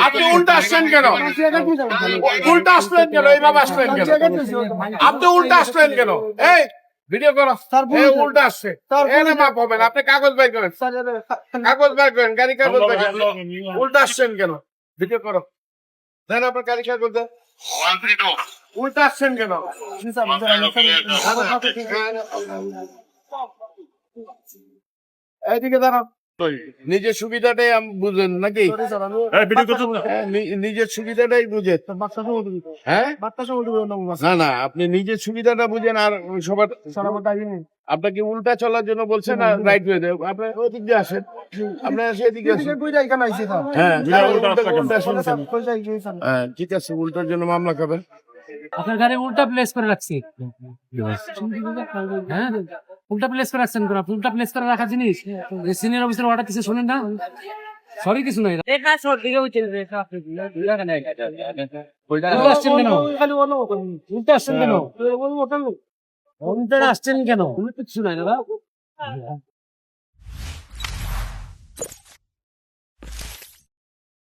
আপনি উল্টা আসলেন কেন? উল্টা আসলেন কেন? এইভাবে আসলেন কেন? আপনি উল্টা আসলেন কেন? এই ভিডিও করো। উল্টা আসছে, এনে মাপ হবে না। আপনি কাগজ বের করেন, কাগজ বের করেন, গাড়ি কাগজ বের করেন। উল্টা আসছেন কেন? ভিডিও করো, দেন আপনার গাড়ি কাগজ দেন। উল্টা আসছেন কেন? এইদিকে দাঁড়ান। নিজের সুবিধাটাই বুঝেন নাকি? নিজের সুবিধাটাই বুঝেন। হ্যাঁ, না না, আপনি নিজের সুবিধাটা বুঝেন। আর সবার আপনাকে উল্টা চলার জন্য বলছেন না, রাইট ওয়ে দেব। আপনি ওদিক দিয়ে আসেন, আপনি সেদিকে আসেন। হ্যাঁ, হ্যাঁ, ঠিক আছে, উল্টার জন্য মামলা খাবেন। আপনার গাড়ি উল্টা প্লেস করে রাখছি। হ্যাঁ, উল্টা প্লেস করে রাখছেন কেন? উল্টা প্লেস করে রাখা জিনিস সিনিয়র অফিসার অর্ডার কিছু শোনেন না? সরি কিছু নাই। উল্টা আসছেন কেন? উল্টা আসছেন কেন? কিছু নাই দাদা।